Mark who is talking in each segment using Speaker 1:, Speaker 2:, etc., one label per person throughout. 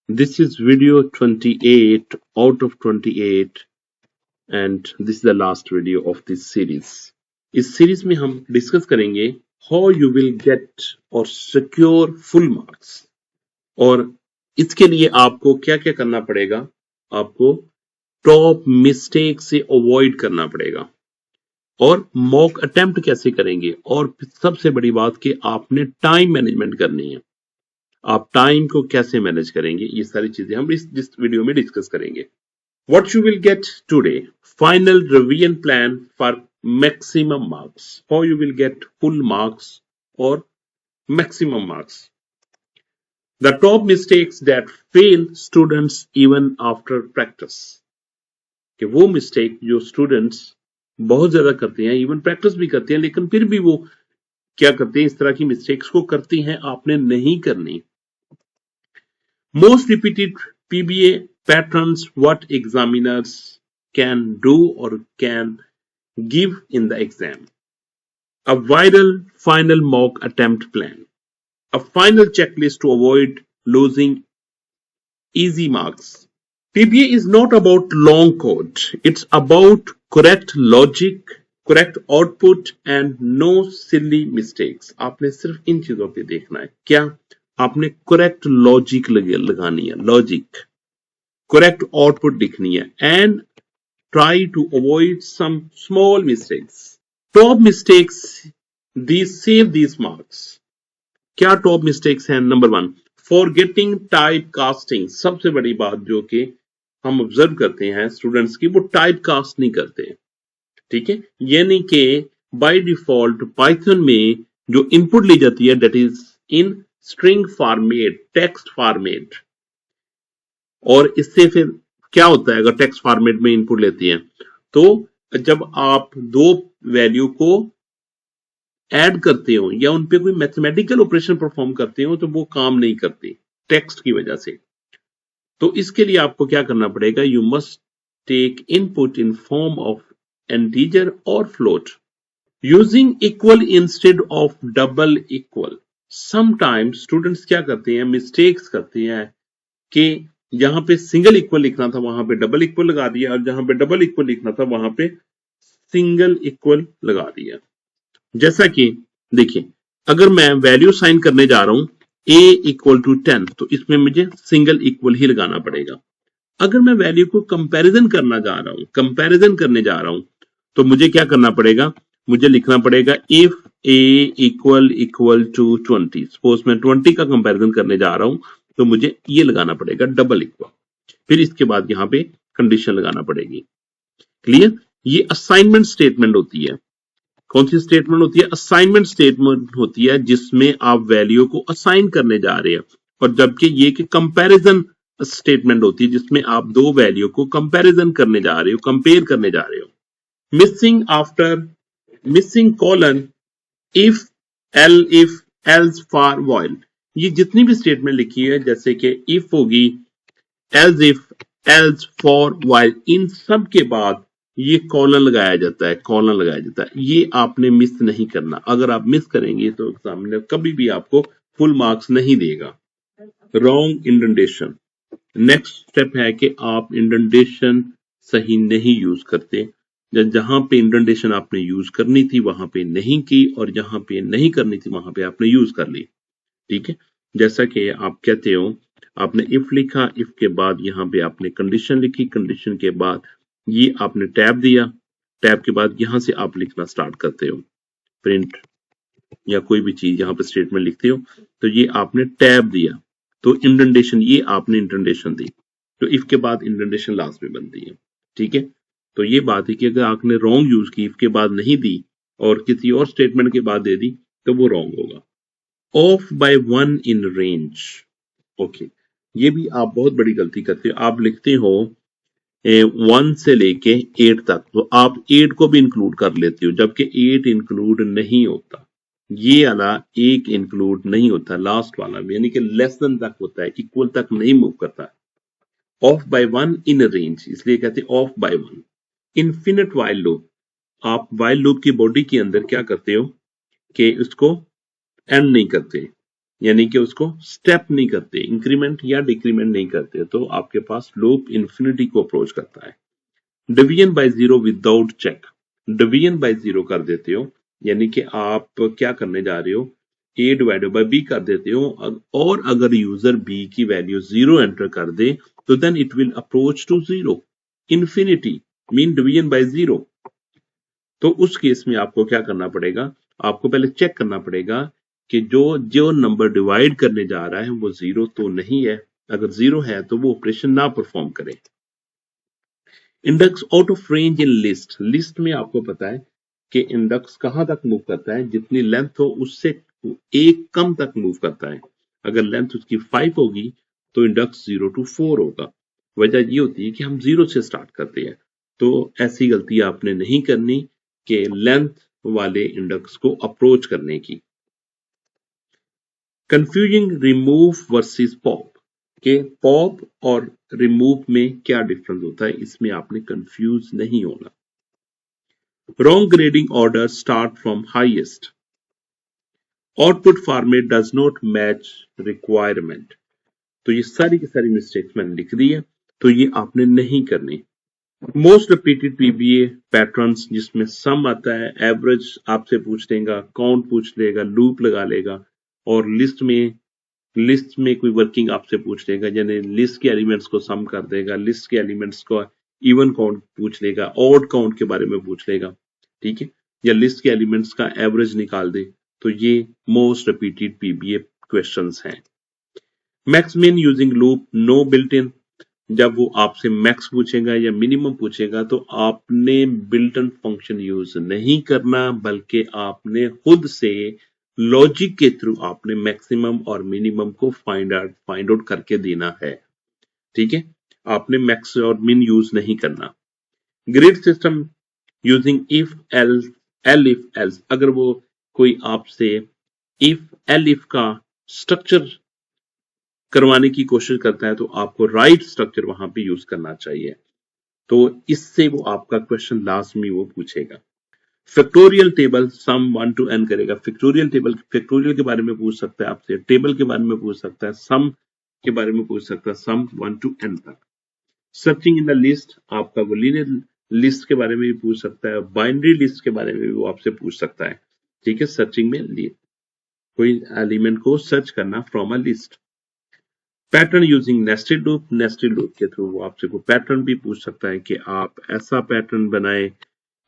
Speaker 1: This is video 28 out of 28 and this is the last video of this series. इस series में हम discuss करेंगे how you will get or secure full marks और इसके लिए आपको क्या क्या करना पड़ेगा, आपको टॉप मिस्टेक से अवॉइड करना पड़ेगा और मॉक अटेम्प्ट कैसे करेंगे और सबसे बड़ी बात कि आपने टाइम मैनेजमेंट करनी है। आप टाइम को कैसे मैनेज करेंगे, ये सारी चीजें हम इस वीडियो में डिस्कस करेंगे। What you will get today, final revision plan for maximum marks, how you will get full marks or maximum marks. The top mistakes that fail students even after practice. कि वो mistake जो students बहुत ज्यादा करते हैं, even practice भी करते हैं, लेकिन फिर भी वो क्या करते हैं, इस तरह की मिस्टेक्स को करती हैं, आपने नहीं करनी। Most repeated PBA patterns what examiners can do or can give in the exam. A viral final mock attempt plan. A final checklist to avoid losing easy marks. PBA is not about long code. It's about correct logic, correct output and no silly mistakes. आपने सिर्फ इन चीजों पे देखना है। क्या? आपने correct logic लगानी है, लॉजिक, करेक्ट आउटपुट दिखनी है and try to avoid some small mistakes. Top mistakes these save these marks. क्या टॉप मिस्टेक्स हैं? Number 1, forgetting type casting. सबसे बड़ी बात जो कि हम ऑब्जर्व करते हैं स्टूडेंट्स की, वो टाइप कास्ट नहीं करते। ठीक है, यानी कि बाय डिफॉल्ट पाइथन में जो इनपुट ली जाती है that is in string format, text format. और इससे फिर क्या होता है, अगर टेक्स्ट फॉर्मेट में इनपुट लेती है तो जब आप दो वैल्यू को ऐड करते हो या उन पे कोई मैथमेटिकल ऑपरेशन परफॉर्म करते हो तो वो काम नहीं करती टेक्स्ट की वजह से। तो इसके लिए आपको क्या करना पड़ेगा, you must take input in form of integer और float using equal instead of double equal. Sometimes students क्या करते हैं, मिस्टेक्स करते हैं कि जहां पे सिंगल इक्वल लिखना था वहां पे डबल इक्वल लगा दिया और जहां पे डबल इक्वल लिखना था वहां पे सिंगल इक्वल लगा दिया। जैसा कि देखिए, अगर मैं वैल्यू साइन करने जा रहा हूं a इक्वल टू 10 तो इसमें मुझे सिंगल इक्वल ही लगाना पड़ेगा। अगर मैं वैल्यू को कंपैरिजन करना जा रहा हूं, कंपैरिजन करने जा रहा हूं तो मुझे क्या करना पड़ेगा, मुझे लिखना पड़ेगा if a equal to 20। Suppose मैं 20 का कंपैरिजन करने जा रहा हूं तो मुझे ये लगाना पड़ेगा डबल इक्वल, फिर इसके बाद यहां पे कंडीशन लगाना पड़ेगी। क्लियर? ये असाइनमेंट स्टेटमेंट होती है। कौन सी स्टेटमेंट होती है? असाइनमेंट स्टेटमेंट होती है जिसमें आप वैल्यू को असाइन करने जा रहे हैं, और जबकि ये कि कंपैरिजन स्टेटमेंट होती है जिसमें आप दो वैल्यू को कंपैरिजन करने जा रहे हो, कंपेयर करने जा रहे हो। Missing after, missing colon, if, else, for, while, ये जितनी भी स्टेटमेंट लिखी है जैसे कि इफ होगी, else if, else, for, while, इन सब के बाद ये कॉलन लगाया जाता है, कॉलन लगाया जाता है। ये आपने मिस नहीं करना। अगर आप मिस करेंगे तो एग्जामिनर कभी भी आपको फुल मार्क्स नहीं देगा। Wrong indentation. नेक्स्ट स्टेप है कि आप इंडेंटेशन सही नहीं यूज करते। जहां पे इंडेंटेशन आपने यूज करनी थी वहां पे नहीं की, और जहां पे नहीं करनी थी वहां पे आपने यूज कर ली। ठीक है, जैसा कि आप कहते हो, आपने इफ लिखा, इफ के बाद यहां पे आपने कंडीशन लिखी, कंडीशन के बाद ये आपने टैब दिया, टैब के बाद यहां से आप लिखना स्टार्ट करते हो, प्रिंट या कोई भी चीज यहां पे स्टेटमेंट लिखते हो तो ये आपने टैब दिया, तो इंडेंटेशन, ये आपने इंडेंटेशन दी, तो इफ के बाद इंडेंटेशन लास्ट में बनती है। ठीक है, तो ये बात है कि अगर आपने रॉन्ग यूज की, इफ के बाद नहीं दी और किसी और स्टेटमेंट के बाद दे दी तो वो रॉन्ग होगा। Off by 1 in range. Okay, ये भी आप बहुत बड़ी गलती करते हो। आप लिखते हो 1 से लेके 8 तक, तो आप 8 को भी इंक्लूड कर लेते हो, जबकि 8 इंक्लूड नहीं होता। ये वाला एक इंक्लूड नहीं होता, लास्ट वाला भी, यानी कि लेस देन तक होता है, इक्वल तक नहीं मूव करता। ऑफ बाय 1 इन रेंज, इसलिए कहते हैं off by 1। Infinite while loop, आप वाइल लूप की बॉडी के अंदर क्या करते हो कि उसको एंड नहीं करते, यानी कि उसको स्टेप नहीं करते, इंक्रीमेंट या डिक्रीमेंट नहीं करते, तो आपके पास लूप इन्फिनिटी को अप्रोच करता है। Division by zero without check, division by zero कर देते हो, यानी कि आप क्या करने जा रहे हो, a डिवाइडेड बाय b कर देते हो, और अगर यूजर b की वैल्यू जीरो एंटर कर दे तो then it will approach to zero, infinity mean division by zero. तो उस केस में आपको क्या करना पड़ेगा, आपको पहले चेक करना पड़ेगा कि जो जो नंबर डिवाइड करने जा रहा है वो जीरो तो नहीं है, अगर जीरो है तो वो ऑपरेशन ना परफॉर्म करे। Index out of range in list, list में आपको पता है कि इंडेक्स कहां तक मूव करता है, जितनी लेंथ हो उससे एक कम तक मूव करता है। अगर लेंथ उसकी 5 होगी तो इंडेक्स 0 to 4 होगा। वजह ये होती है कि हम जीरो से स्टार्ट करते हैं, तो ऐसी गलती आपने नहीं करनी कि लेंथ वाले इंडेक्स को अप्रोच करने की। कंफ्यूजिंग रिमूव वर्सेस पॉप, के पॉप और रिमूव में क्या डिफरेंस होता है, इसमें आपने कंफ्यूज नहीं होना। Wrong grading order start from highest, output format does not match requirement. तो ये सारी की सारी मिस्टेक्स मैंने लिख दी है, तो ये आपने नहीं करनी। मोस्ट रिपीटेड पीबीए पैटर्न्स, जिसमें सम आता है, एवरेज आपसे पूछ लेगा, काउंट पूछ लेगा, लूप लगा लेगा, और लिस्ट में कोई वर्किंग आपसे पूछ लेगा, यानी लिस्ट के एलिमेंट्स को सम कर देगा, लिस्ट के एलिमेंट्स को इवन काउंट पूछ लेगा, ऑड काउंट के बारे में पूछ लेगा, ठीक है, या लिस्ट के एलिमेंट्स का एवरेज निकाल दे, तो ये मोस्ट रिपीटेड पीबीए क्वेश्चंस हैं। Max min using loop no built in, जब वो आपसे मैक्स पूछेगा या मिनिमम पूछेगा तो आपने बिल्ट इन फंक्शन यूज नहीं करना, बल्कि आपने खुद से लॉजिक के थ्रू आपने मैक्सिमम और मिनिमम को फाइंड आउट करके देना है, ठीक है, आपने मैक्स और मिन यूज नहीं करना। Grid system using if else, L if else, अगर वो कोई आपसे इफ एल इफ का स्ट्रक्चर करवाने की कोशिश करता है तो आपको राइट स्ट्रक्चर वहां पे यूज करना चाहिए, तो इससे वो आपका क्वेश्चन लास्ट में वो पूछेगा। Factorial table sum 1 to n करेगा, फैक्टोरियल टेबल, फैक्टोरियल के बारे में पूछ सकता है आपसे, टेबल के बारे में पूछ सकता है, सम के बारे में पूछ सकता है, सम 1 to n तक। सर्चिंग इन द लिस्ट, आपका वो लीनियर लिस्ट के बारे में भी पूछ सकता है, बाइनरी लिस्ट के बारे में भी वो आपसे पूछ सकता है, ठीक है, सर्चिंग में कोई एलिमेंट को सर्च करना from a list. Pattern using nested loop, nested loop के थ्रू वो आपसे कोई पैटर्न भी पूछ सकता है कि आप ऐसा पैटर्न बनाए,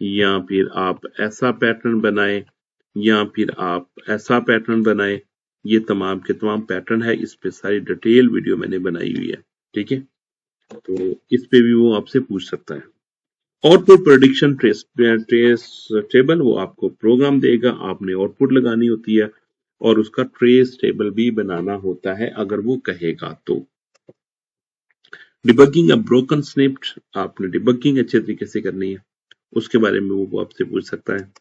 Speaker 1: या फिर आप ऐसा पैटर्न बनाए, या फिर आप ऐसा पैटर्न बनाए। ये तमाम के तमाम पैटर्न है, इस पे सारी डिटेल वीडियो मैंने बनाई हुई है, ठीक है, तो इस पे भी वो आपसे पूछ सकता है। आउटपुट प्रेडिक्शन ट्रेस टेबल, वो आपको प्रोग्राम देगा, आपने आउटपुट लगानी होती है, और उसका ट्रेस टेबल भी बनाना होता है अगर वो कहेगा तो। डिबगिंग अ ब्रोकन स्निप्ट, आपने डिबगिंग अच्छे तरीके से करनी है, उसके बारे में वो आपसे पूछ सकता है।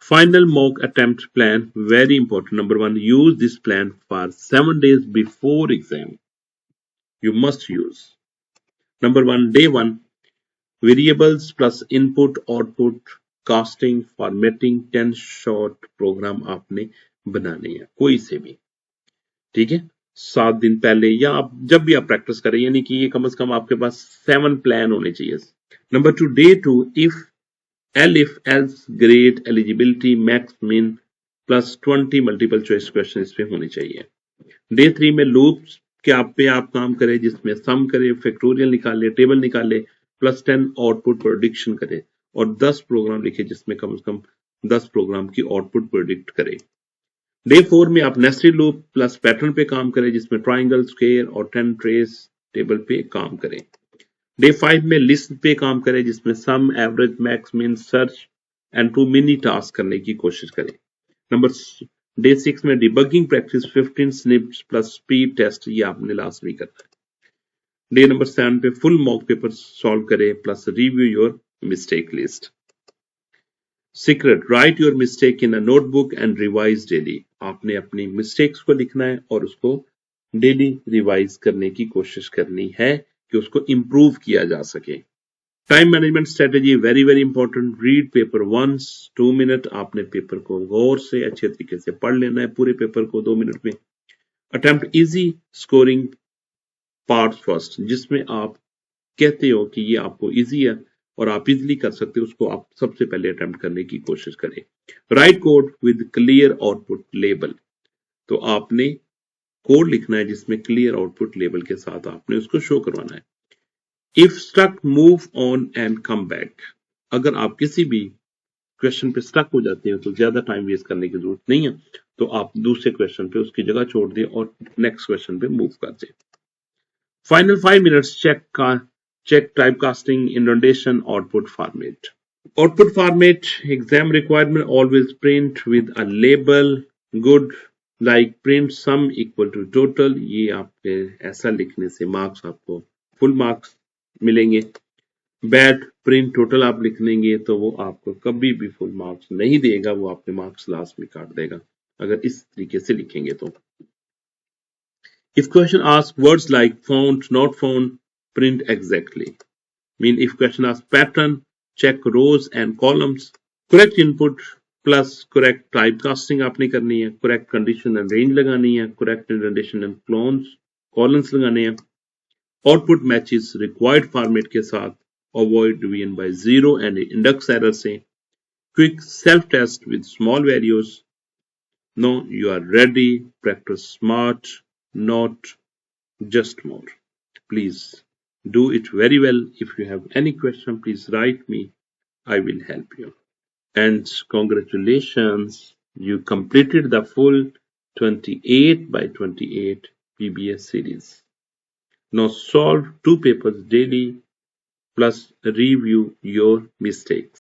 Speaker 1: Final mock attempt plan, very important, number 1, use this plan for 7 days before exam, you must use. Number 1, day 1, variables plus input output casting formatting 10 short program आपने बनाने हैं, कोई से भी, ठीक है, 7 दिन पहले, या आप जब भी आप प्रैक्टिस करें, यानी कि ये कम से कम आपके पास 7 प्लान होने चाहिए। Number 2, day 2, if L if else grade eligibility max min plus 20 multiple choice question इस पे होने चाहिए। डे 3 में लूप्स के आप काम करें, जिसमें सम करे, फैक्टोरियल निकाले, टेबल निकाले, प्लस 10 आउटपुट प्रोडिक्शन करे, और 10 प्रोग्राम लिखे जिसमें कम से कम 10 प्रोग्राम की आउटपुट प्रोडिक्ट करे। डे 4 में आप नेस्टेड लूप प्लस पैटर्न पे काम करें, जिसमें ट्राइंगल, स्क्वायर और 10 ट्रेस टेबल पे काम करें। डे 5 में लिस्ट पे काम करें, जिसमें sum, average, max, min, search and 2 mini task करने की कोशिश करें। डे 6 में debugging practice 15 snips plus speed test, ये आपने लास्ट वीक करना है। डे नंबर 7 पे फुल मॉक पेपर सॉल्व करें plus review your mistake list. Secret, right your mistake in a notebook and revise daily, आपने अपनी मिस्टेक्स को लिखना है और उसको डेली रिवाइज करने की कोशिश करनी है कि उसको इंप्रूव किया जा सके। Time management strategy very important. Read paper once 2 minute, आपने पेपर को गौर से अच्छे तरीके से पढ़ लेना है पूरे पेपर को 2 मिनट में। Attempt easy scoring part first, जिसमें आप कहते हो कि ये आपको इजी है और आप इजीली कर सकते हो, उसको आप सबसे पहले अटेम्प्ट करने की कोशिश करें। Right code with clear output label, तो आपने कोड लिखना है जिसमें क्लियर आउटपुट लेबल के साथ आपने उसको शो करवाना है। If stuck move on and come back, अगर आप किसी भी क्वेश्चन पे स्टक हो जाते हो तो ज्यादा टाइम वेस्ट करने की जरूरत नहीं है, तो आप दूसरे क्वेश्चन पे उसकी जगह छोड़ दें और नेक्स्ट क्वेश्चन पे मूव कर दें। Final 5 minutes check type casting indentation output format. Output format exam requirement always print with a label good like print sum equal to total, ये आपके ऐसा लिखने से मार्क्स आपको फुल मार्क्स मिलेंगे। बैड प्रिंट टोटल आप लिख लेंगे तो वो आपको कभी भी फुल मार्क्स नहीं देगा, वो आपके मार्क्स लास्ट में काट देगा अगर इस तरीके से लिखेंगे तो। If question asks words like found, not found, print exactly. Mean if question asks pattern, check rows and columns. Correct input plus correct typecasting आपने करनी है, correct condition and range लगानी है, correct indentation and columns लगाने हैं। Output matches required format के साथ, avoid division by zero and index error से। Quick self test with small values. No, you are ready. Practice smart, not just more. Please do it very well. If you have any question, please write me. I will help you. And congratulations, you completed the full 28 by 28 PBS series. Now solve 2 papers daily plus review your mistakes.